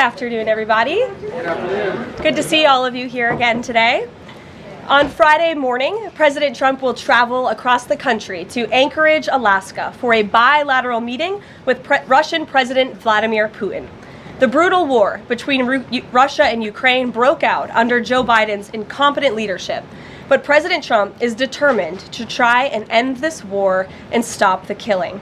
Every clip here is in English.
afternoon, everybody. Good afternoon. Good to see all of you here again today. On Friday morning, President Trump will travel across the country to Anchorage, Alaska, for a bilateral meeting with Russian President Vladimir Putin. The brutal war between Russia and Ukraine broke out under Joe Biden's incompetent leadership, but President Trump is determined to try and end this war and stop the killing.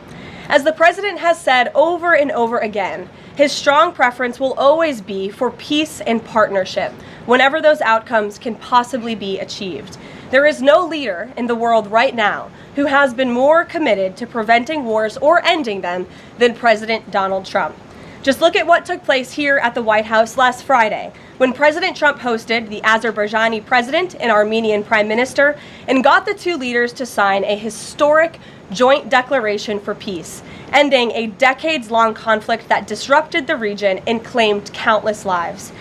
As the president has said over and over again, his strong preference will always be for peace and partnership whenever those outcomes can possibly be achieved. There is no leader in the world right now who has been more committed to preventing wars or ending them than President Donald Trump. Just look at what took place here at the White House last Friday, when President Trump hosted the Azerbaijani president and Armenian prime minister and got the two leaders to sign a historic joint declaration for peace, ending a decades-long conflict that disrupted the region and claimed countless lives.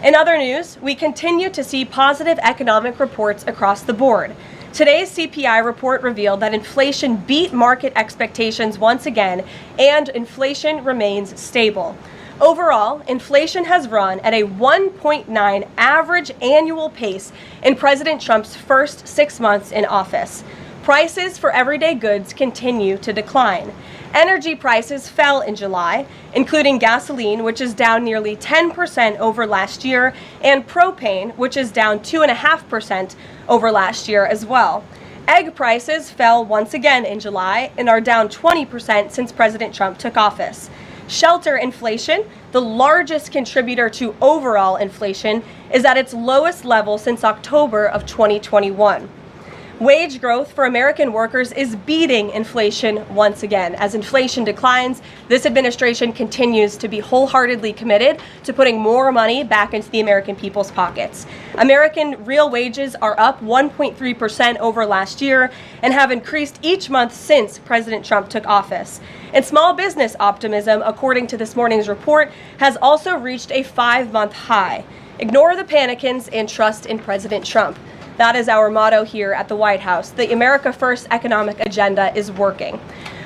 In other news, we continue to see positive economic reports across the board. Today's CPI report revealed that inflation beat market expectations once again, and inflation remains stable. Overall, inflation has run at a 1.9 average annual pace in President Trump's first 6 months in office. Prices for everyday goods continue to decline. Energy prices fell in July, including gasoline, which is down nearly 10% over last year, and propane, which is down 2.5% over last year as well. Egg prices fell once again in July and are down 20% since President Trump took office. Shelter inflation, the largest contributor to overall inflation, is at its lowest level since October of 2021. Wage growth for American workers is beating inflation once again. As inflation declines, this administration continues to be wholeheartedly committed to putting more money back into the American people's pockets. American real wages are up 1.3% over last year and have increased each month since President Trump took office. And small business optimism, according to this morning's report, has also reached a 5-month high. Ignore the panicans and trust in President Trump. That is our motto here at the White House. The America First economic agenda is working.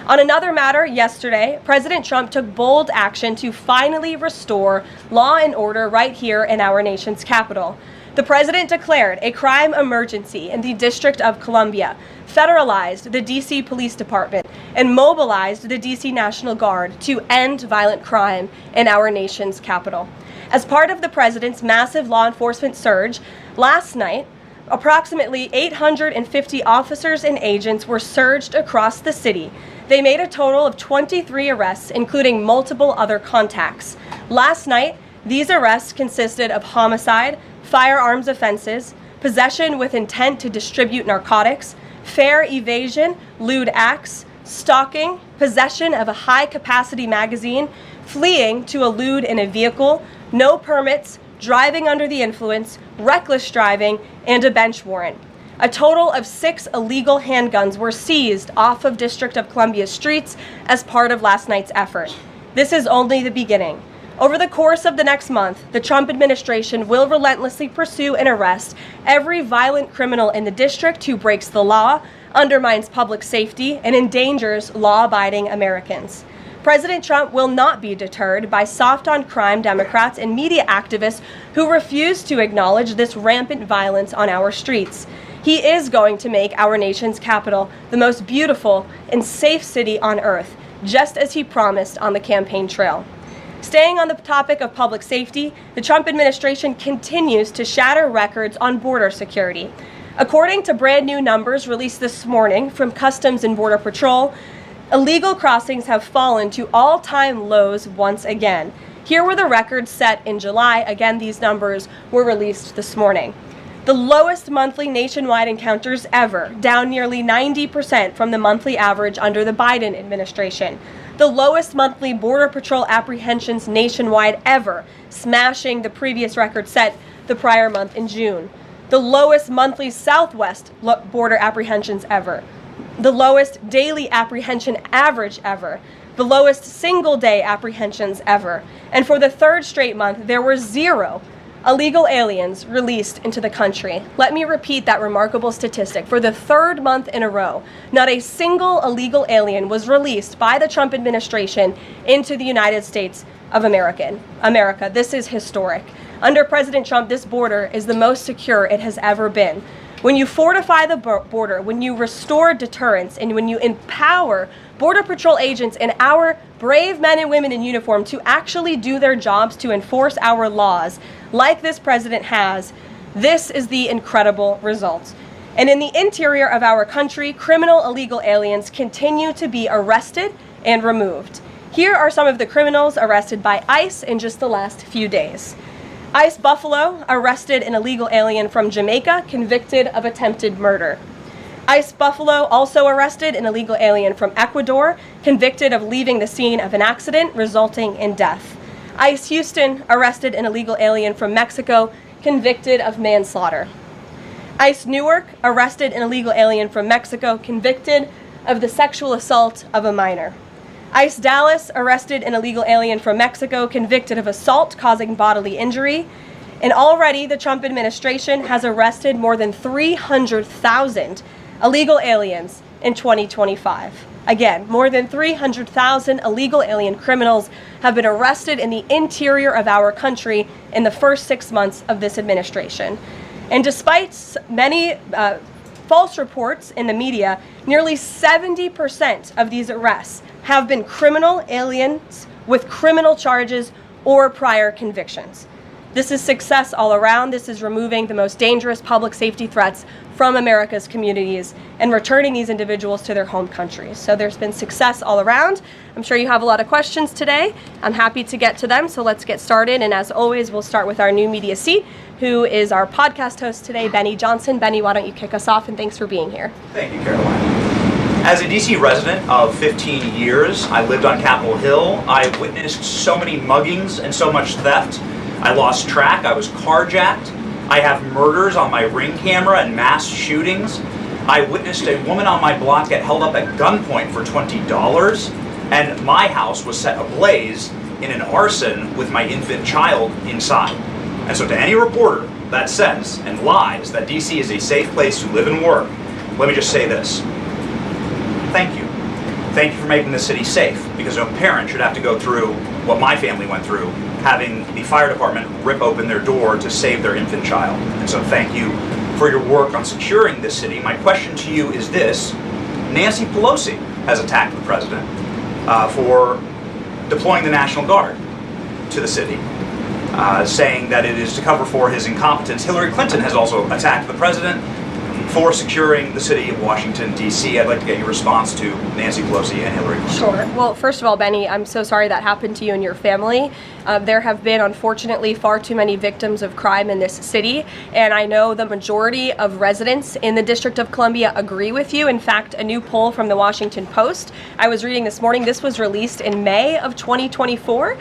On another matter, yesterday, President Trump took bold action to finally restore law and order right here in our nation's capital. The president declared a crime emergency in the District of Columbia, federalized the D.C. Police Department, and mobilized the D.C. National Guard to end violent crime in our nation's capital. As part of the president's massive law enforcement surge, last night, approximately 850 officers and agents were surged across the city. They made a total of 23 arrests, including multiple other contacts. Last night, these arrests consisted of homicide, firearms offenses, possession with intent to distribute narcotics, fare evasion, lewd acts, stalking, possession of a high-capacity magazine, fleeing to elude in a vehicle, no permits, driving under the influence, reckless driving, and a bench warrant. A total of 6 illegal handguns were seized off of District of Columbia streets as part of last night's effort. This is only the beginning. Over the course of the next month, the Trump administration will relentlessly pursue and arrest every violent criminal in the district who breaks the law, undermines public safety, and endangers law-abiding Americans. President Trump will not be deterred by soft-on-crime Democrats and media activists who refuse to acknowledge this rampant violence on our streets. He is going to make our nation's capital the most beautiful and safe city on earth, just as he promised on the campaign trail. Staying on the topic of public safety, the Trump administration continues to shatter records on border security. According to brand new numbers released this morning from Customs and Border Patrol, illegal crossings have fallen to all-time lows once again. Here were the records set in July. Again, these numbers were released this morning. The lowest monthly nationwide encounters ever, down nearly 90% from the monthly average under the Biden administration. The lowest monthly Border Patrol apprehensions nationwide ever, smashing the previous record set the prior month in June. The lowest monthly Southwest border apprehensions ever. The lowest daily apprehension average ever, the lowest single-day apprehensions ever. And for the third straight month, there were 0 illegal aliens released into the country. Let me repeat that remarkable statistic. For the third month in a row, not a single illegal alien was released by the Trump administration into the United States of America. This is historic. Under President Trump, this border is the most secure it has ever been. When you fortify the border, when you restore deterrence, and when you empower Border Patrol agents and our brave men and women in uniform to actually do their jobs to enforce our laws, like this president has, this is the incredible result. And in the interior of our country, criminal illegal aliens continue to be arrested and removed. Here are some of the criminals arrested by ICE in just the last few days. ICE Buffalo arrested an illegal alien from Jamaica convicted of attempted murder. ICE Buffalo also arrested an illegal alien from Ecuador convicted of leaving the scene of an accident resulting in death. ICE Houston arrested an illegal alien from Mexico convicted of manslaughter. ICE Newark arrested an illegal alien from Mexico convicted of the sexual assault of a minor. ICE Dallas arrested an illegal alien from Mexico convicted of assault causing bodily injury. And already the Trump administration has arrested more than 300,000 illegal aliens in 2025. Again, more than 300,000 illegal alien criminals have been arrested in the interior of our country in the first 6 months of this administration. And despite many false reports in the media, nearly 70% of these arrests have been criminal aliens with criminal charges or prior convictions. This is success all around. This is removing the most dangerous public safety threats from America's communities and returning these individuals to their home countries. So there's been success all around. I'm sure you have a lot of questions today. I'm happy to get to them, so let's get started. And as always, we'll start with our new media seat, who is our podcast host today, Benny Johnson. Benny, why don't you kick us off, and thanks for being here. Thank you, Caroline. As a DC resident of 15 years, I lived on Capitol Hill. I witnessed so many muggings and so much theft. I lost track. I was carjacked. I have murders on my Ring camera and mass shootings. I witnessed a woman on my block get held up at gunpoint for $20, and my house was set ablaze in an arson with my infant child inside. And so to any reporter that says and lies that DC is a safe place to live and work, let me just say this. Thank you. Thank you for making the city safe, because no parent should have to go through what my family went through, having the fire department rip open their door to save their infant child. And so thank you for your work on securing this city. My question to you is this. Nancy Pelosi has attacked the president for deploying the National Guard to the city, saying that it is to cover for his incompetence. Hillary Clinton has also attacked the president for securing the city of Washington, D.C. I'd like to get your response to Nancy Pelosi and Hillary Clinton. Sure. Well, first of all, Benny, I'm so sorry that happened to you and your family. There have been, unfortunately, far too many victims of crime in this city, and I know the majority of residents in the District of Columbia agree with you. In fact, a new poll from the Washington Post I was reading this morning, this was released in May of 2024,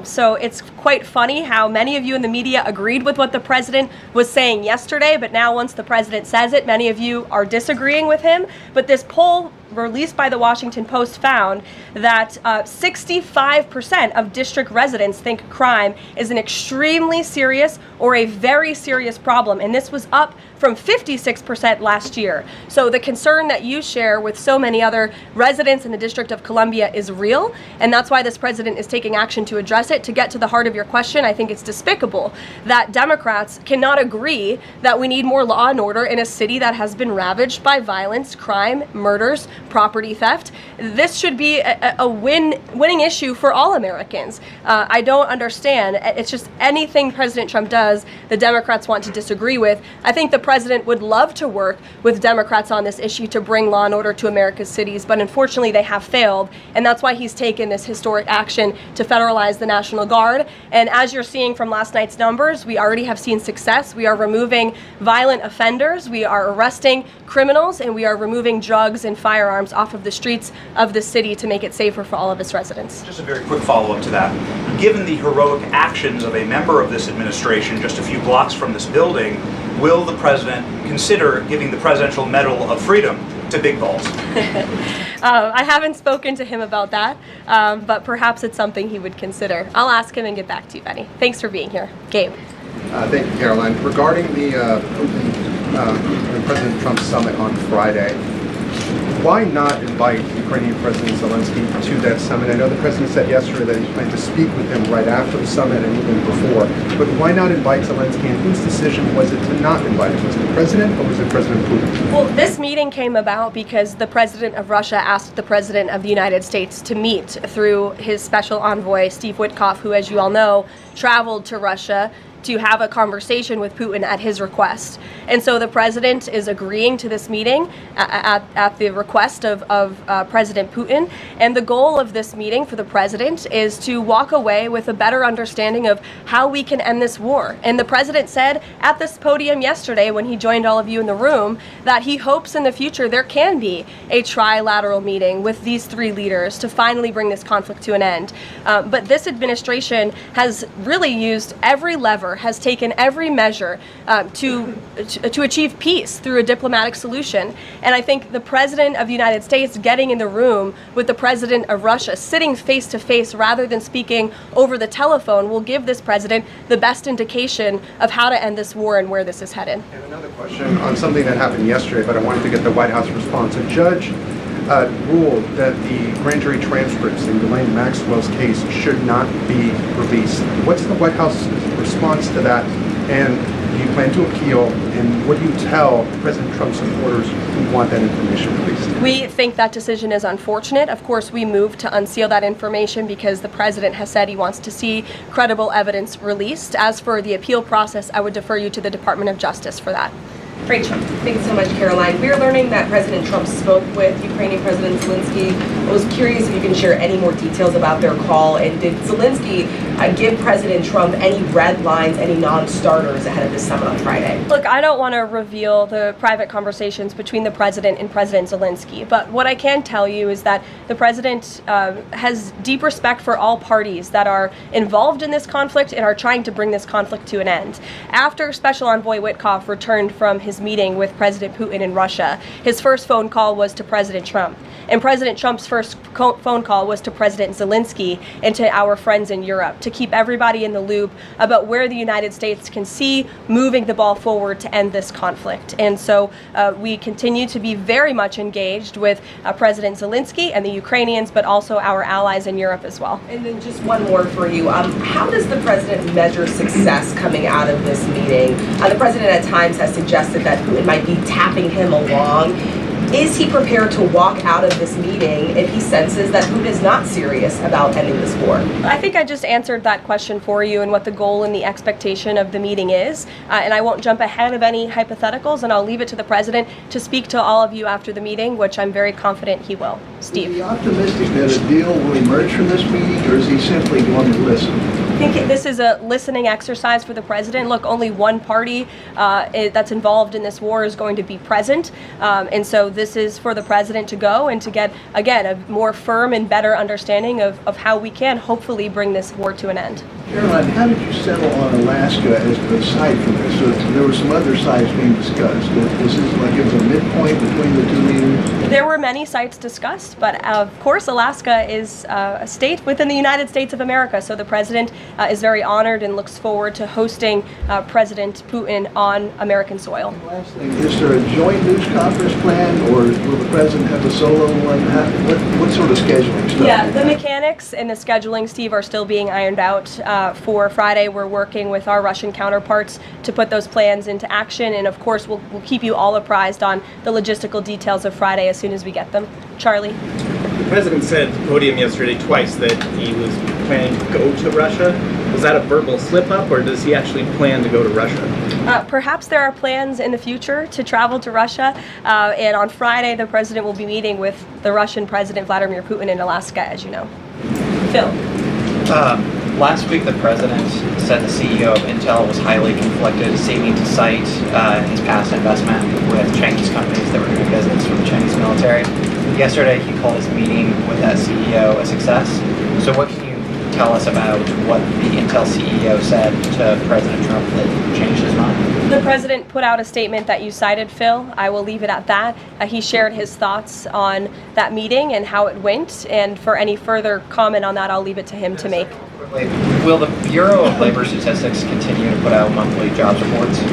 so it's quite funny how many of you in the media agreed with what the president was saying yesterday, but now once the president says it, many of you are disagreeing with him. But this poll released by the Washington Post found that 65% of district residents think crime is an extremely serious or a very serious problem, and this was up from 56% last year. So the concern that you share with so many other residents in the District of Columbia is real, and that's why this president is taking action to address it. To get to the heart of your question, I think it's despicable that Democrats cannot agree that we need more law and order in a city that has been ravaged by violence, crime, murders, property theft. This should be a winning issue for all Americans. I don't understand. It's just anything President Trump does, the Democrats want to disagree with. I think the president would love to work with Democrats on this issue to bring law and order to America's cities, but unfortunately they have failed, and that's why he's taken this historic action to federalize the National Guard. And as you're seeing from last night's numbers, we already have seen success. We are removing violent offenders, we are arresting criminals, and we are removing drugs and firearms off of the streets of the city to make it safer for all of its residents. Just a very quick follow-up to that. Given the heroic actions of a member of this administration just a few blocks from this building, will the president consider giving the Presidential Medal of Freedom to Big Balls? I haven't spoken to him about that, but perhaps it's something he would consider. I'll ask him and get back to you, Benny. Thanks for being here. Gabe. Thank you, Caroline. Regarding the President Trump summit on Friday, why not invite Ukrainian President Zelensky to that summit? I know the President said yesterday that he planned to speak with him right after the summit and even before, but why not invite Zelensky, and whose decision was it to not invite him? Was it the President or was it President Putin? Well, this meeting came about because the President of Russia asked the President of the United States to meet through his special envoy, Steve Witkoff, who, as you all know, traveled to Russia to have a conversation with Putin at his request. And so the president is agreeing to this meeting at the request of President Putin. And the goal of this meeting for the president is to walk away with a better understanding of how we can end this war. And the president said at this podium yesterday when he joined all of you in the room that he hopes in the future there can be a trilateral meeting with these three leaders to finally bring this conflict to an end. But this administration has really used every lever, has taken every measure to achieve peace through a diplomatic solution. And I think the President of the United States getting in the room with the President of Russia, sitting face to face rather than speaking over the telephone, will give this president the best indication of how to end this war and where this is headed. And another question on something that happened yesterday, but I wanted to get the White House response. A judge ruled that the grand jury transcripts in Ghislaine Maxwell's case should not be released. What's the White House response to that? And do you plan to appeal? And what do you tell President Trump's supporters who want that information released? We think that decision is unfortunate. Of course, we moved to unseal that information because the president has said he wants to see credible evidence released. As for the appeal process, I would defer you to the Department of Justice for that. Rachel. Thanks so much, Caroline. We are learning that President Trump spoke with Ukrainian President Zelensky. I was curious if you can share any more details about their call, and did Zelensky give President Trump any red lines, any non-starters ahead of this summit on Friday? Look, I don't want to reveal the private conversations between the president and President Zelensky, but what I can tell you is that the president has deep respect for all parties that are involved in this conflict and are trying to bring this conflict to an end. After Special Envoy Witkoff returned from his meeting with President Putin in Russia, his first phone call was to President Trump. And President Trump's first phone call was to President Zelensky and to our friends in Europe to keep everybody in the loop about where the United States can see moving the ball forward to end this conflict. And so we continue to be very much engaged with President Zelensky and the Ukrainians, but also our allies in Europe as well. And then just one more for you. How does the president measure success coming out of this meeting? The president at times has suggested that Putin might be tapping him along. Is he prepared to walk out of this meeting if he senses that Putin is not serious about ending this war? I think I just answered that question for you and what the goal and the expectation of the meeting is. And I won't jump ahead of any hypotheticals, and I'll leave it to the president to speak to all of you after the meeting, which I'm very confident he will. Steve. Is he optimistic that a deal will emerge from this meeting, or is he simply going to listen? I think this is a listening exercise for the president. Look, only one party that's involved in this war is going to be present. And so this is for the president to go and to get, again, a more firm and better understanding of how we can hopefully bring this war to an end. Caroline, how did you settle on Alaska as the site for this? So there were some other sites being discussed. Was this like it was a midpoint between the two leaders? There were many sites discussed, but of course Alaska is a state within the United States of America. So the president is very honored and looks forward to hosting President Putin on American soil. And lastly, is there a joint news conference plan, or will the president have a solo one? What sort of scheduling stuff? Yeah, the mechanics and the scheduling, Steve, are still being ironed out. For Friday, we're working with our Russian counterparts to put those plans into action, and of course we'll keep you all apprised on the logistical details of Friday as soon as we get them. Charlie? The president said at the podium yesterday twice that he was planning to go to Russia. Was that a verbal slip-up, or does he actually plan to go to Russia? Perhaps there are plans in the future to travel to Russia, and on Friday the president will be meeting with the Russian President Vladimir Putin in Alaska, as you know. Phil? Last week, the president said the CEO of Intel was highly conflicted, seeming to cite his past investment with Chinese companies that were doing business with the Chinese military. Yesterday, he called his meeting with that CEO a success. So what can you tell us about what the Intel CEO said to President Trump that changed his mind? The president put out a statement that you cited, Phil. I will leave it at that. He shared his thoughts on that meeting and how it went, and for any further comment on that, I'll leave it to him to make. Will the Bureau of Labor Statistics continue to put out monthly jobs reports?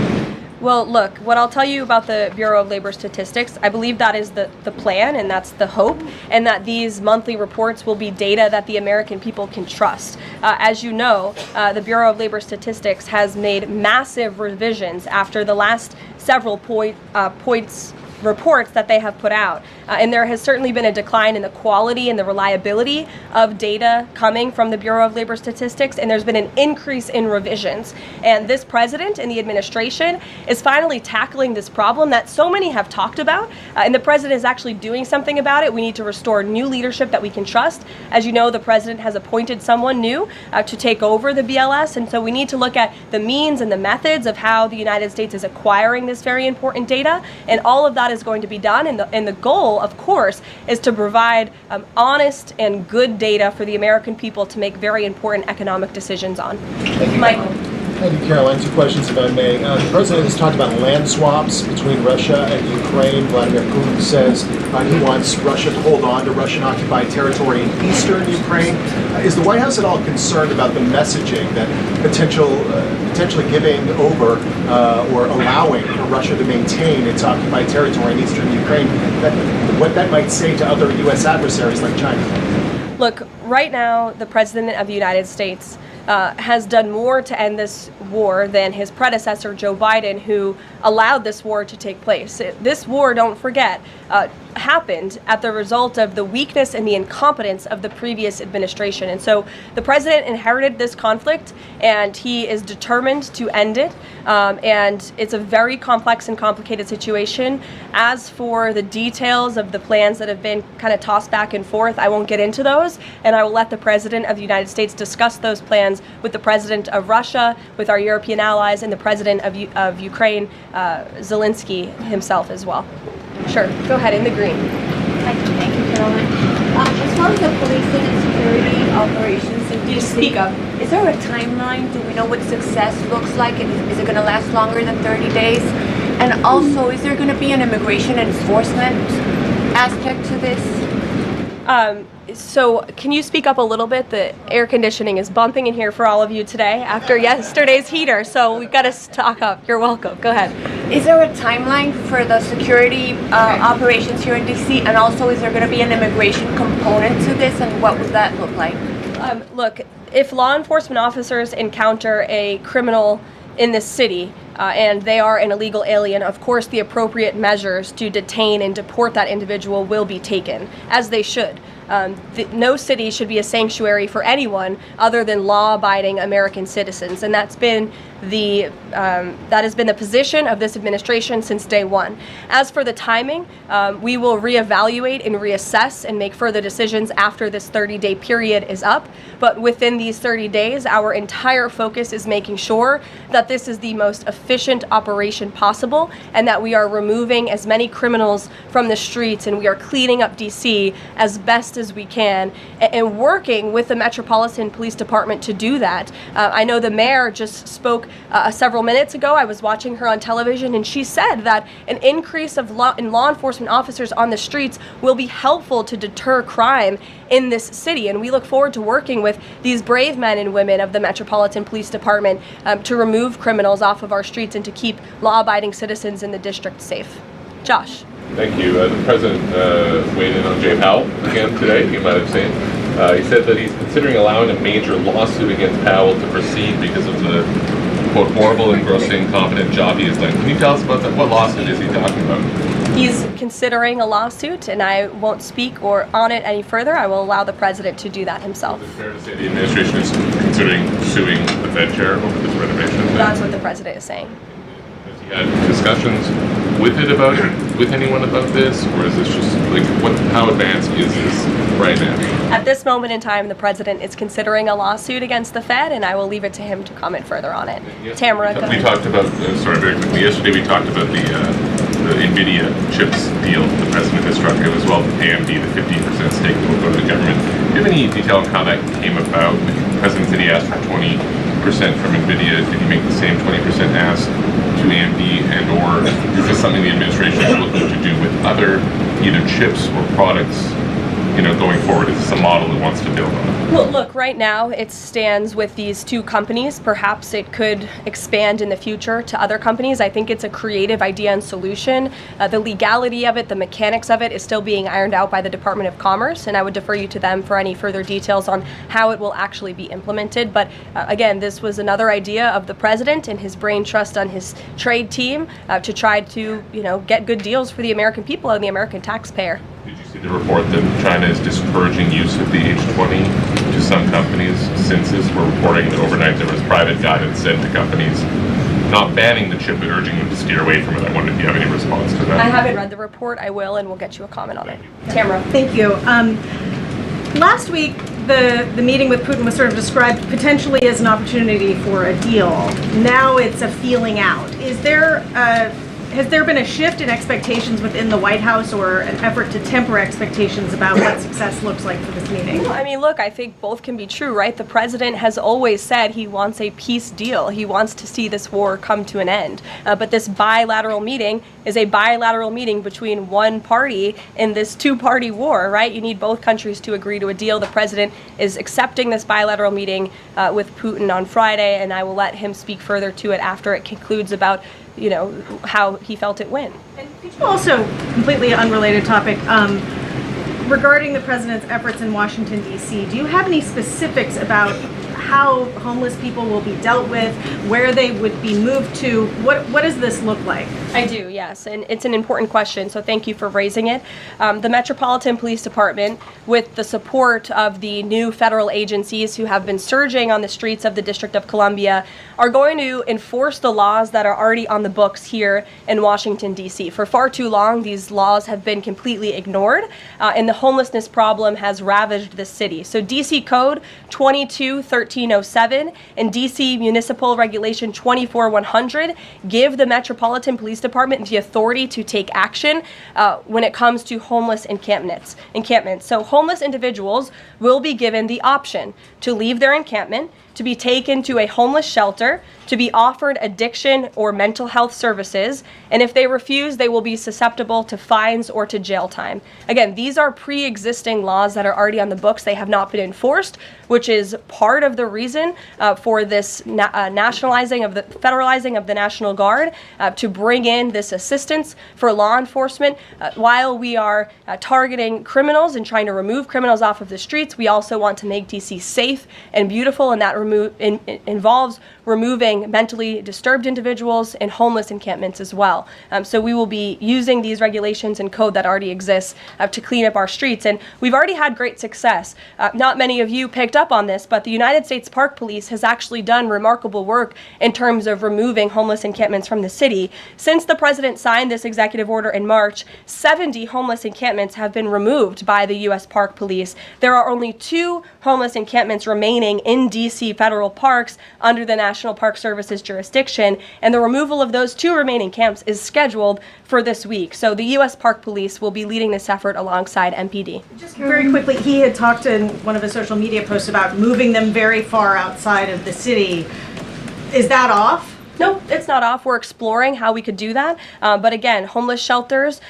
Well, look, what I'll tell you about the Bureau of Labor Statistics, I believe that is the plan, and that's the hope, and that these monthly reports will be data that the American people can trust. As you know, the Bureau of Labor Statistics has made massive revisions after the last several reports that they have put out. And there has certainly been a decline in the quality and the reliability of data coming from the Bureau of Labor Statistics, and there's been an increase in revisions. And this president and the administration is finally tackling this problem that so many have talked about, and the president is actually doing something about it. We need to restore new leadership that we can trust. As you know, the president has appointed someone new to take over the BLS, and so we need to look at the means and the methods of how the United States is acquiring this very important data, and all of that is going to be done, and the goal, of course, is to provide honest and good data for the American people to make very important economic decisions on. Michael. Thank you, Caroline. Two questions, if I may. The president has talked about land swaps between Russia and Ukraine. Vladimir Putin says he wants Russia to hold on to Russian-occupied territory in eastern Ukraine. Is the White House at all concerned about the messaging that potentially giving over or allowing Russia to maintain its occupied territory in eastern Ukraine, what that might say to other U.S. adversaries like China? Look, right now, the President of the United States has done more to end this war than his predecessor, Joe Biden, who allowed this war to take place. This war, don't forget, happened at the result of the weakness and the incompetence of the previous administration. And so the president inherited this conflict, and he is determined to end it. And it's a very complex and complicated situation. As for the details of the plans that have been kind of tossed back and forth, I won't get into those, and I will let the president of the United States discuss those plans with the president of Russia, with our European allies, and the president of Ukraine, Zelensky himself as well. Sure, go ahead, in the green. Thank you, Caroline. As far as the policing and security operations in You speak up. is there a timeline? Do we know what success looks like? Is it going to last longer than 30 days? And also, is there going to be an immigration enforcement aspect to this? So can you speak up a little bit? The air conditioning is bumping in here for all of you today after yesterday's heater, so we've got to stock up. You're welcome. Go ahead. Is there a timeline for the security operations here in D.C.? And also, is there going to be an immigration component to this, and what would that look like? Look, if law enforcement officers encounter a criminal in this city, and they are an illegal alien, of course the appropriate measures to detain and deport that individual will be taken, as they should. No city should be a sanctuary for anyone other than law-abiding American citizens, and that has been the position of this administration since day one. As for the timing, we will reevaluate and reassess and make further decisions after this 30-day period is up. But within these 30 days, our entire focus is making sure that this is the most efficient operation possible, and that we are removing as many criminals from the streets, and we are cleaning up DC as best as we can, and working with the Metropolitan Police Department to do that. I know the mayor just spoke several minutes ago. I was watching her on television, and she said that an increase in law enforcement officers on the streets will be helpful to deter crime in this city, and we look forward to working with these brave men and women of the Metropolitan Police Department to remove criminals off of our streets and to keep law-abiding citizens in the district safe. Josh. Thank you. The president weighed in on Jay Powell again today, you might have seen. He said that he's considering allowing a major lawsuit against Powell to proceed because of the, quote, horrible and grossly incompetent job he has done. Can you tell us about that? What lawsuit is he talking about? He's considering a lawsuit, and I won't speak on it any further. I will allow the president to do that himself. Is it fair to say the administration is considering suing the Fed chair over this renovation? That's what the president is saying. Has he had discussions with anyone about this, or is this just like how advanced is this right now? At this moment in time, the president is considering a lawsuit against the Fed, and I will leave it to him to comment further on it. Tamara, go ahead. We talked about very quickly yesterday. We talked about the NVIDIA chips deal the president has struck. It was AMD, the 15% stake that will go to the government. Do you have any detail on how that came about? the president said he asked for 20% from NVIDIA. Did he make the same 20% ask to AMD, and or is this something the administration is looking to do with other either chips or products, going forward? Is this a model it wants to build on? Well, look, right now it stands with these two companies. Perhaps it could expand in the future to other companies. I think it's a creative idea and solution. The legality of it, the mechanics of it is still being ironed out by the Department of Commerce, and I would defer you to them for any further details on how it will actually be implemented. But again, this was another idea of the president and his brain trust on his trade team to try to, get good deals for the American people and the American taxpayer. Did you see the report that China is discouraging use of the H20 to some companies? Census were reporting that overnight there was private guidance sent to companies not banning the chip but urging them to steer away from it. I wonder if you have any response to that. I haven't read the report. I will, and we'll get you a comment on it. Tamara. Thank you. Last week, the meeting with Putin was sort of described potentially as an opportunity for a deal. Now it's a feeling out. Has there been a shift in expectations within the White House or an effort to temper expectations about what success looks like for this meeting? Well, I mean, look, I think both can be true, right? The president has always said he wants a peace deal. He wants to see this war come to an end. But this bilateral meeting is a bilateral meeting between one party in this two-party war, right? You need both countries to agree to a deal. The president is accepting this bilateral meeting with Putin on Friday, and I will let him speak further to it after it concludes about how he felt it went. And could you also, completely unrelated topic, regarding the president's efforts in Washington, D.C., do you have any specifics about how homeless people will be dealt with, where they would be moved to? What does this look like? I do, yes, and it's an important question, so thank you for raising it. The Metropolitan Police Department, with the support of the new federal agencies who have been surging on the streets of the District of Columbia, are going to enforce the laws that are already on the books here in Washington, D.C. For far too long, these laws have been completely ignored, and the homelessness problem has ravaged the city. So D.C. Code 22-1307 and D.C. Municipal Regulation 24-100 give the Metropolitan Police Department the authority to take action when it comes to homeless encampments. So homeless individuals will be given the option to leave their encampment, to be taken to a homeless shelter, to be offered addiction or mental health services, and if they refuse, they will be susceptible to fines or to jail time. Again, these are pre-existing laws that are already on the books. They have not been enforced, which is part of the reason for this federalizing of the National Guard to bring in this assistance for law enforcement. While we are targeting criminals and trying to remove criminals off of the streets, we also want to make DC safe and beautiful, and that involves removing mentally disturbed individuals and homeless encampments as well. So we will be using these regulations and code that already exists to clean up our streets. And we've already had great success. Not many of you picked up on this, but the United States Park Police has actually done remarkable work in terms of removing homeless encampments from the city. Since the president signed this executive order in March, 70 homeless encampments have been removed by the U.S. Park Police. There are only 2 homeless encampments remaining in D.C. federal parks under the National Park Service's jurisdiction, and the removal of those 2 remaining camps is scheduled for this week. So the U.S. Park Police will be leading this effort alongside MPD. Just very quickly, he had talked in one of his social media posts about moving them very far outside of the city. Is that off? No, it's not off. We're exploring how we could do that. But again, homeless shelters,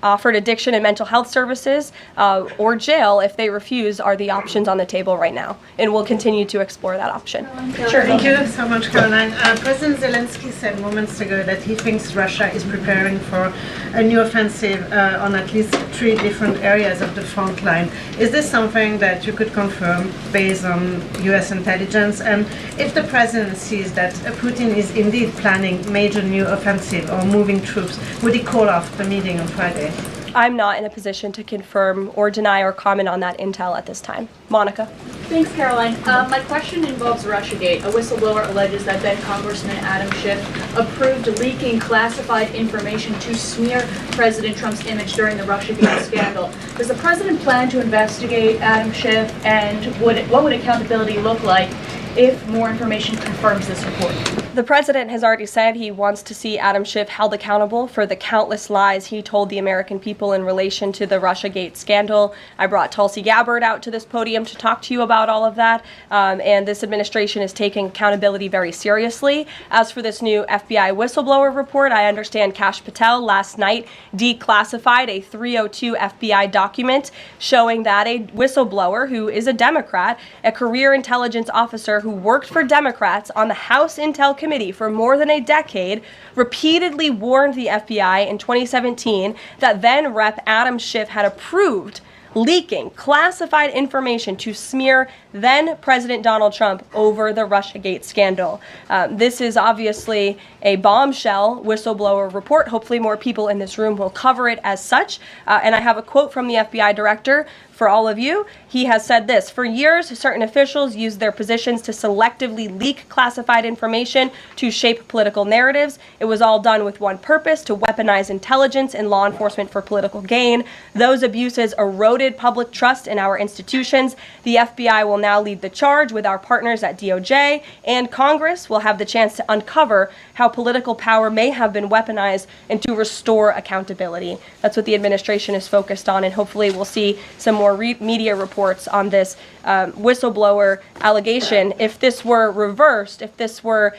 offered addiction and mental health services, or jail if they refuse are the options on the table right now. And we'll continue to explore that option. Sure. Thank you so much, Caroline. President Zelensky said moments ago that he thinks Russia is preparing for a new offensive on at least 3 different areas of the front line. Is this something that you could confirm based on U.S. intelligence? And if the president sees that Putin is indeed planning major new offensive or moving troops, would he call off the meeting on Friday? I'm not in a position to confirm or deny or comment on that intel at this time. Monica. Thanks, Caroline. My question involves Russiagate. A whistleblower alleges that then Congressman Adam Schiff approved leaking classified information to smear President Trump's image during the Russiagate scandal. Does the president plan to investigate Adam Schiff, and what would accountability look like if more information confirms this report? The president has already said he wants to see Adam Schiff held accountable for the countless lies he told the American people in relation to the Russiagate scandal. I brought Tulsi Gabbard out to this podium to talk to you about all of that, and this administration is taking accountability very seriously. As for this new FBI whistleblower report, I understand Kash Patel last night declassified a 302 FBI document showing that a whistleblower who is a Democrat, a career intelligence officer who worked for Democrats on the House Intel Committee for more than a decade, repeatedly warned the FBI in 2017 that then Rep. Adam Schiff had approved leaking classified information to smear then President Donald Trump over the Russiagate scandal. This is obviously a bombshell whistleblower report. Hopefully more people in this room will cover it as such. And I have a quote from the FBI director for all of you. He has said this: "For years, certain officials used their positions to selectively leak classified information to shape political narratives. It was all done with one purpose: to weaponize intelligence and law enforcement for political gain. Those abuses eroded public trust in our institutions. The FBI will now lead the charge with our partners at DOJ, and Congress will have the chance to uncover how political power may have been weaponized and to restore accountability." That's what the administration is focused on, and hopefully we'll see some more media reports on this whistleblower allegation. If this were reversed, if this were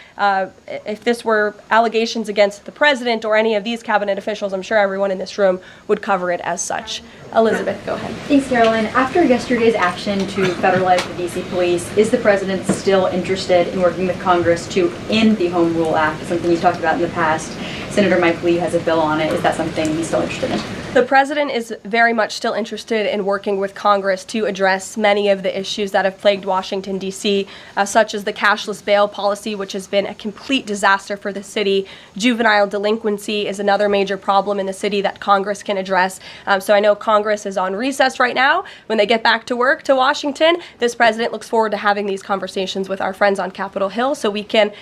allegations against the president or any of these cabinet officials, I'm sure everyone in this room would cover it as such. Elizabeth, go ahead. Thanks, Caroline. After yesterday's action to federalize the DC police, is the president still interested in working with Congress to end the Home Rule Act, something he's talked about in the past? Senator Mike Lee has a bill on it. Is that something he's still interested in? The president is very much still interested in working with Congress to address many of the issues that have plagued Washington, D.C., such as the cashless bail policy, which has been a complete disaster for the city. Juvenile delinquency is another major problem in the city that Congress can address. So I know Congress is on recess right now. When they get back to work to Washington, this president looks forward to having these conversations with our friends on Capitol Hill so we can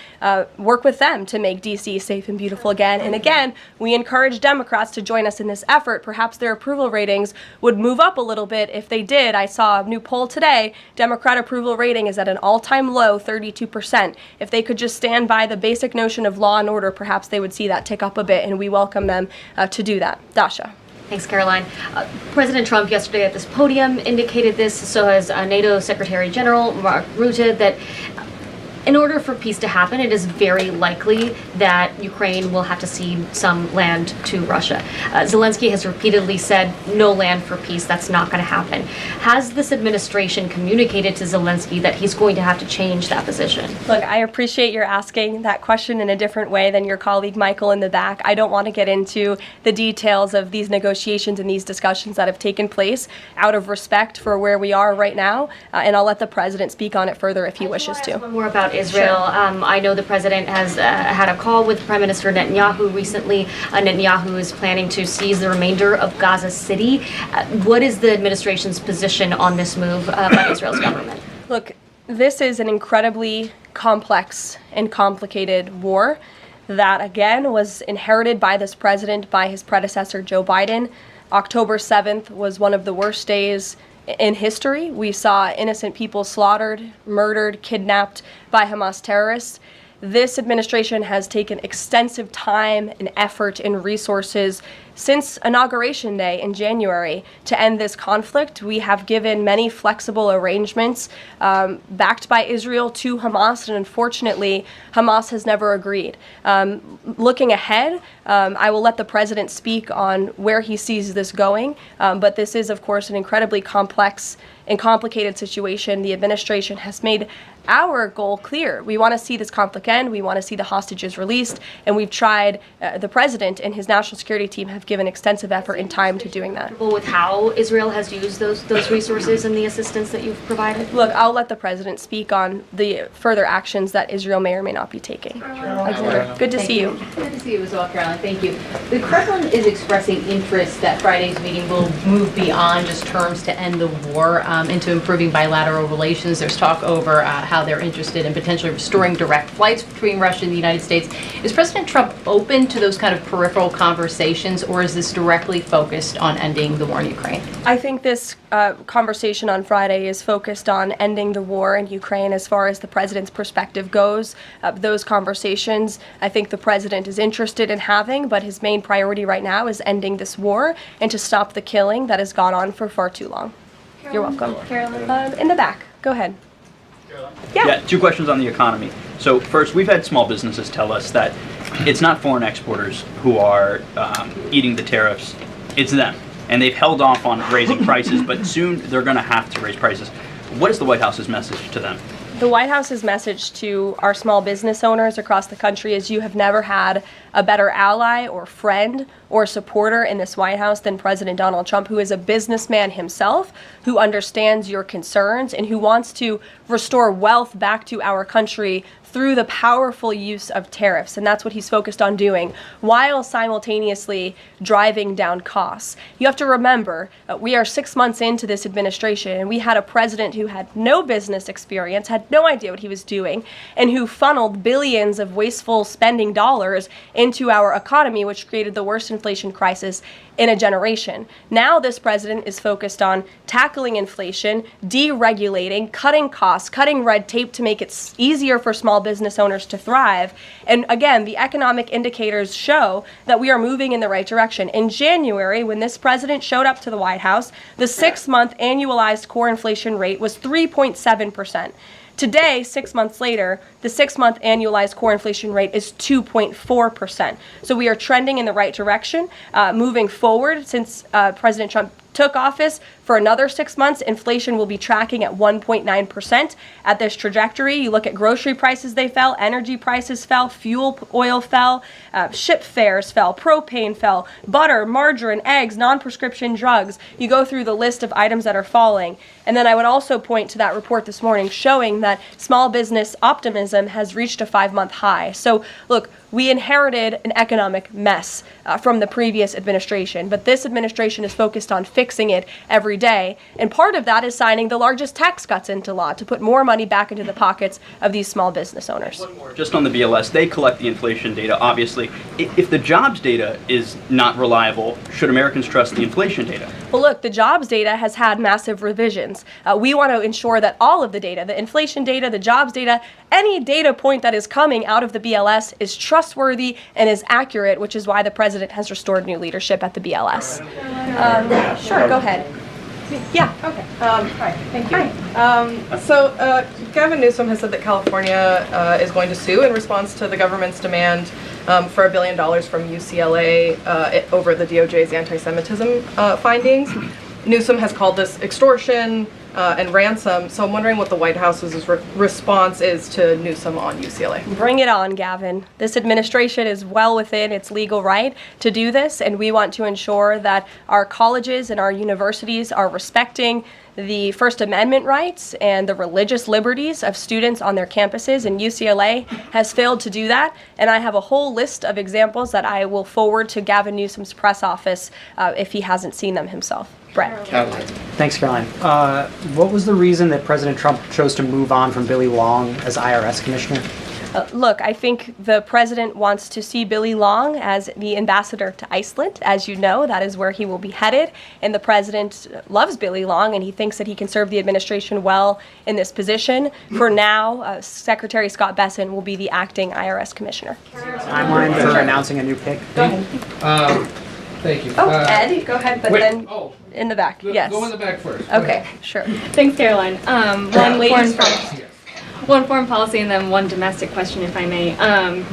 work with them to make D.C. safe and beautiful again. And again, we encourage Democrats to join us in this effort. Perhaps their approval ratings would move up a little bit if they did. I saw a new poll today. Democrat approval rating is at an all-time low, 32%. If they could just stand by the basic notion of law and order, perhaps they would see that tick up a bit, and we welcome them to do that. Dasha. Thanks, Caroline. President Trump yesterday at this podium indicated this, so has NATO Secretary General Mark Rutte, that in order for peace to happen, it is very likely that Ukraine will have to cede some land to Russia. Zelensky has repeatedly said no land for peace. That's not going to happen. Has this administration communicated to Zelensky that he's going to have to change that position? Look, I appreciate your asking that question in a different way than your colleague Michael in the back. I don't want to get into the details of these negotiations and these discussions that have taken place out of respect for where we are right now, and I'll let the president speak on it further if he wishes to. One more about Israel. Sure. I know the president has had a call with Prime Minister Netanyahu recently. Netanyahu is planning to seize the remainder of Gaza City. What is the administration's position on this move by Israel's government? Look, this is an incredibly complex and complicated war that, again, was inherited by this president, by his predecessor, Joe Biden. October 7th was one of the worst days in history. We saw innocent people slaughtered, murdered, kidnapped by Hamas terrorists. This administration has taken extensive time and effort and resources since Inauguration Day in January to end this conflict. We have given many flexible arrangements backed by Israel to Hamas, and unfortunately, Hamas has never agreed. Looking ahead, I will let the president speak on where he sees this going, but this is, of course, an incredibly complex and complicated situation. The administration has made our goal clear. We want to see this conflict end. We want to see the hostages released, and we've tried. The president and his national security team have given extensive effort and time to doing that. With how Israel has used those resources and the assistance that you've provided? Look, I'll let the president speak on the further actions that Israel may or may not be taking. Good to see you. Good to see you as well, Caroline. Thank you. The Kremlin is expressing interest that Friday's meeting will move beyond just terms to end the war into improving bilateral relations. There's talk over how they're interested in potentially restoring direct flights between Russia and the United States. Is President Trump open to those kind of peripheral conversations, or or is this directly focused on ending the war in Ukraine? I think this conversation on Friday is focused on ending the war in Ukraine as far as the president's perspective goes. Those conversations, I think the president is interested in having, but his main priority right now is ending this war and to stop the killing that has gone on for far too long. Carolyn. You're welcome. Carolyn. In the back. Go ahead. Yeah, 2 questions on the economy. So first, we've had small businesses tell us that it's not foreign exporters who are eating the tariffs, it's them. And they've held off on raising prices, but soon they're going to have to raise prices. What is the White House's message to them? The White House's message to our small business owners across the country is you have never had a better ally or friend or supporter in this White House than President Donald Trump, who is a businessman himself, who understands your concerns and who wants to restore wealth back to our country through the powerful use of tariffs. And that's what he's focused on doing, while simultaneously driving down costs. You have to remember, we are 6 months into this administration, and we had a president who had no business experience, had no idea what he was doing, and who funneled billions of wasteful spending dollars into our economy, which created the worst inflation crisis in a generation. Now this president is focused on tackling inflation, deregulating, cutting costs, cutting red tape to make it easier for small business owners to thrive. And again, the economic indicators show that we are moving in the right direction. In January, when this president showed up to the White House, the 6-month annualized core inflation rate was 3.7%. Today, 6 months later, the 6-month annualized core inflation rate is 2.4%. So we are trending in the right direction. Moving forward, since President Trump took office, for another 6 months, inflation will be tracking at 1.9% at this trajectory. You look at grocery prices, they fell, energy prices fell, fuel oil fell, ship fares fell, propane fell, butter, margarine, eggs, non-prescription drugs. You go through the list of items that are falling. And then I would also point to that report this morning showing that small business optimism has reached a 5-month high. So look, we inherited an economic mess from the previous administration, but this administration is focused on fixing it every day. And part of that is signing the largest tax cuts into law to put more money back into the pockets of these small business owners. Just on the BLS, they collect the inflation data, obviously. If the jobs data is not reliable, should Americans trust the inflation data? Well, look, the jobs data has had massive revisions. We want to ensure that all of the data, the inflation data, the jobs data, any data point that is coming out of the BLS is trustworthy and is accurate, which is why the president has restored new leadership at the BLS. Sure, go ahead. Yeah. Okay. Hi. Thank you. So Gavin Newsom has said that California is going to sue in response to the government's demand for $1 billion from UCLA over the DOJ's anti-Semitism findings. Newsom has called this extortion and ransom. So I'm wondering what the White House's response is to Newsom on UCLA. Bring it on, Gavin. This administration is well within its legal right to do this, and we want to ensure that our colleges and our universities are respecting the First Amendment rights and the religious liberties of students on their campuses, and UCLA has failed to do that. And I have a whole list of examples that I will forward to Gavin Newsom's press office if he hasn't seen them himself. Brett. Thanks, Caroline. What was the reason that President Trump chose to move on from Billy Long as IRS commissioner? Look, I think the president wants to see Billy Long as the ambassador to Iceland. As you know, that is where he will be headed. And the president loves Billy Long, and he thinks that he can serve the administration well in this position. For now, Secretary Scott Besson will be the acting IRS commissioner. Timeline for announcing a new pick? Go ahead. Thank you. Oh, Ed, go ahead, but then in the back. Yes. Go in the back first. Okay, sure. Thanks, Caroline. One foreign policy and then one domestic question, if I may.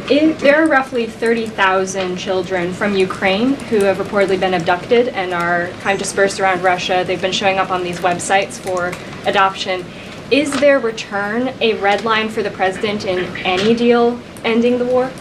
There are roughly 30,000 children from Ukraine who have reportedly been abducted and are kind of dispersed around Russia. They've been showing up on these websites for adoption. Is their return a red line for the president in any deal ending the war?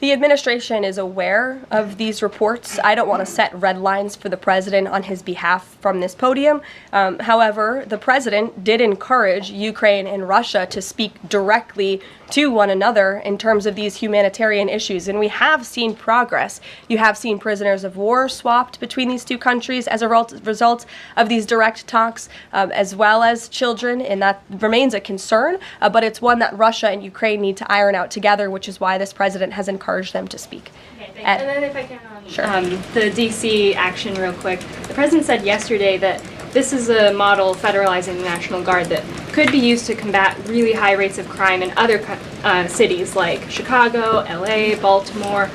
The administration is aware of these reports. I don't want to set red lines for the president on his behalf from this podium. However, the president did encourage Ukraine and Russia to speak directly to one another in terms of these humanitarian issues, and we have seen progress. You have seen prisoners of war swapped between these two countries as a result of these direct talks, as well as children, and that remains a concern, but it's one that Russia and Ukraine need to iron out together, which is why this president has encouraged encourage them to speak. Okay, and then if I can, the DC action real quick. The president said yesterday that this is a model federalizing the National Guard that could be used to combat really high rates of crime in other cities like Chicago, LA, Baltimore.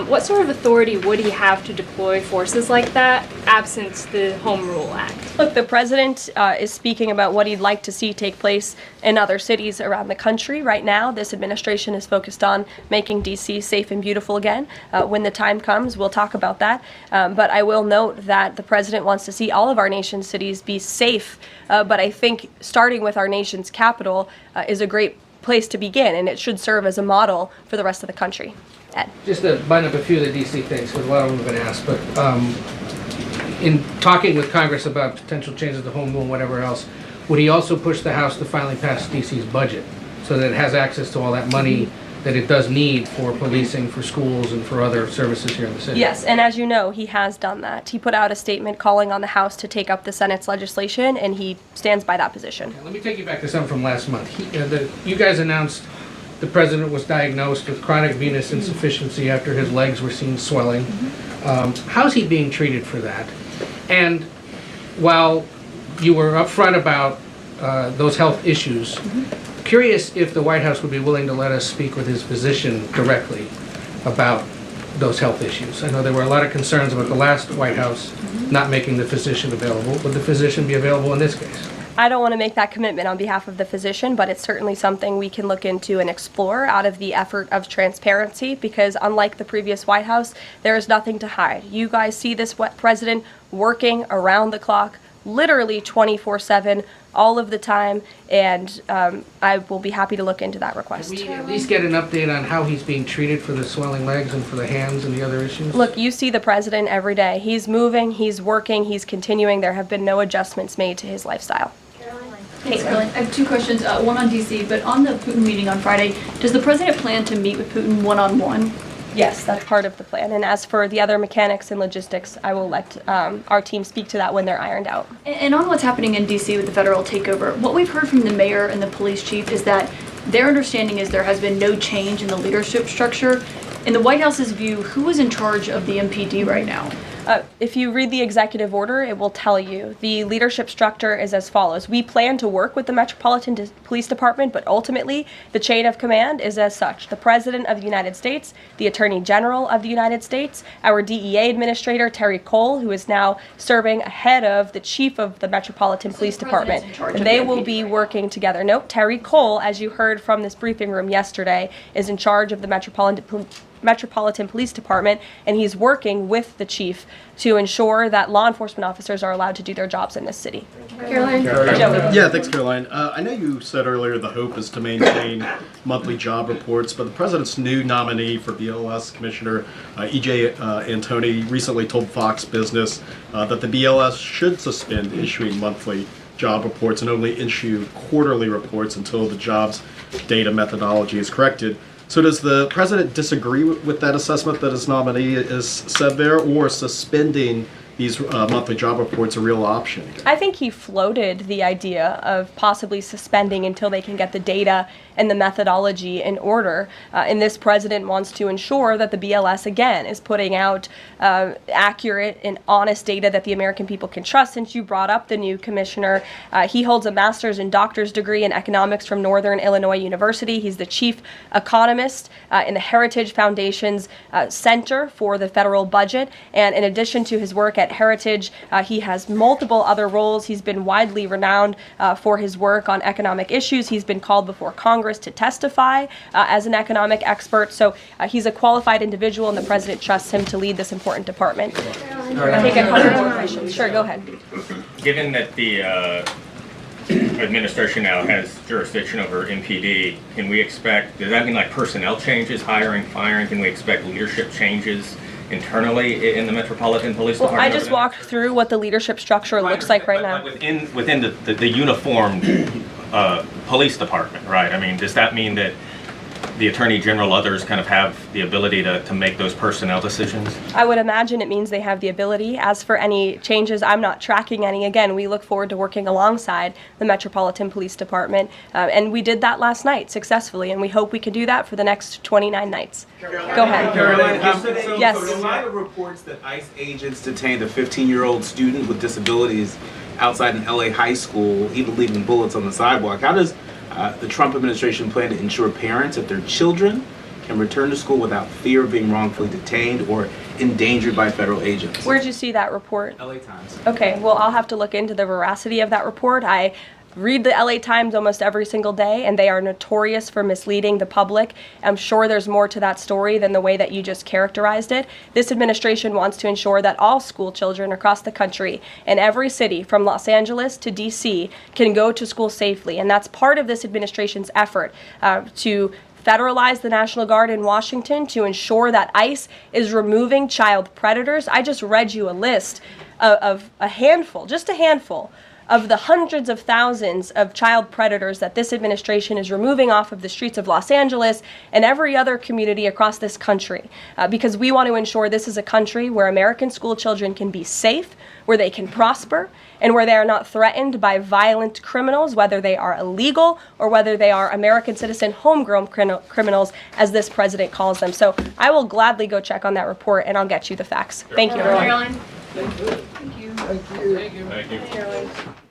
What sort of authority would he have to deploy forces like that, absent the Home Rule Act? Look, the president is speaking about what he'd like to see take place in other cities around the country. Right now, this administration is focused on making D.C. safe and beautiful again. When the time comes, we'll talk about that. But I will note that the president wants to see all of our nation's cities be safe. But I think starting with our nation's capital is a great place to begin, and it should serve as a model for the rest of the country. Ed. Just to bind up a few of the D.C. things, because a lot of them have been asked, but in talking with Congress about potential changes to home rule and whatever else, would he also push the House to finally pass D.C.'s budget so that it has access to all that money that it does need for policing, for schools, and for other services here in the city? Yes, and as you know, he has done that. He put out a statement calling on the House to take up the Senate's legislation, and he stands by that position. Let me take you back to something from last month. You guys announced the president was diagnosed with chronic venous insufficiency after his legs were seen swelling. How's he being treated for that? And while you were upfront about those health issues, curious if the White House would be willing to let us speak with his physician directly about those health issues. I know there were a lot of concerns about the last White House not making the physician available. Would the physician be available in this case? I don't want to make that commitment on behalf of the physician, but it's certainly something we can look into and explore out of the effort of transparency, because unlike the previous White House, there is nothing to hide. You guys see this president working around the clock, literally 24/7, all of the time, and I will be happy to look into that request. Can we at least get an update on how he's being treated for the swelling legs and for the hands and the other issues? Look, you see the president every day. He's moving, he's working, he's continuing. There have been no adjustments made to his lifestyle. Thanks, Caroline. I have two questions, one on D.C., but on the Putin meeting on Friday, does the president plan to meet with Putin one-on-one? Yes, that's part of the plan. And as for the other mechanics and logistics, I will let our team speak to that when they're ironed out. And on what's happening in D.C. with the federal takeover, what we've heard from the mayor and the police chief is that their understanding is there has been no change in the leadership structure. In the White House's view, who is in charge of the MPD right now? If you read the executive order, it will tell you. The leadership structure is as follows. We plan to work with the Metropolitan Police Department, but ultimately the chain of command is as such. The President of the United States, the Attorney General of the United States, our DEA Administrator, Terry Cole, who is now serving ahead of the Chief of the Metropolitan Police Department. And they will be working together. Nope, Terry Cole, as you heard from this briefing room yesterday, is in charge of the Metropolitan Police Department, and he's working with the chief to ensure that law enforcement officers are allowed to do their jobs in this city. Caroline? Yeah, thanks, Caroline. I know you said earlier the hope is to maintain monthly job reports, but the president's new nominee for BLS Commissioner E.J. Antoni recently told Fox Business that the BLS should suspend issuing monthly job reports and only issue quarterly reports until the jobs data methodology is corrected. So does the president disagree with that assessment that his nominee has said there, or suspending these monthly job reports a real option? I think he floated the idea of possibly suspending until they can get the data and the methodology in order. And this president wants to ensure that the BLS, again, is putting out accurate and honest data that the American people can trust. Since you brought up the new commissioner, he holds a master's and doctor's degree in economics from Northern Illinois University. He's the chief economist in the Heritage Foundation's Center for the Federal Budget. And in addition to his work at Heritage, he has multiple other roles. He's been widely renowned for his work on economic issues. He's been called before Congress to testify as an economic expert. So he's a qualified individual, and the president trusts him to lead this important department. I think I have more questions. Sure, go ahead. Given that the administration now has jurisdiction over MPD, can we expect, does that mean like personnel changes, hiring, firing? Can we expect leadership changes internally in the Metropolitan Police Department? I just walked through what the leadership structure looks like right now. Within the uniformed police department, right? I mean, does that mean that the Attorney General, others kind of have the ability to make those personnel decisions? I would imagine it means they have the ability. As for any changes, I'm not tracking any. Again, we look forward to working alongside the Metropolitan Police Department, and we did that last night successfully, and we hope we can do that for the next 29 nights. Go ahead. Yes. So in light of reports that ICE agents detained a 15-year-old student with disabilities outside an LA high school, even leaving bullets on the sidewalk, how does the Trump administration plan to ensure parents that their children can return to school without fear of being wrongfully detained or endangered by federal agents? Where'd you see that report? LA Times. Okay, well, I'll have to look into the veracity of that report. I read the LA Times almost every single day, and they are notorious for misleading the public. I'm sure there's more to that story than the way that you just characterized it. This administration wants to ensure that all school children across the country in every city, from Los Angeles to DC, can go to school safely. And that's part of this administration's effort to federalize the National Guard in Washington, to ensure that ICE is removing child predators. I just read you a list of a handful, just a handful, of the hundreds of thousands of child predators that this administration is removing off of the streets of Los Angeles and every other community across this country, because we want to ensure this is a country where American school children can be safe, where they can prosper, and where they are not threatened by violent criminals, whether they are illegal or whether they are American citizen homegrown criminals, as this president calls them. So I will gladly go check on that report, and I'll get you the facts. Thank you, everyone. Thank you. Thank you. Thank you.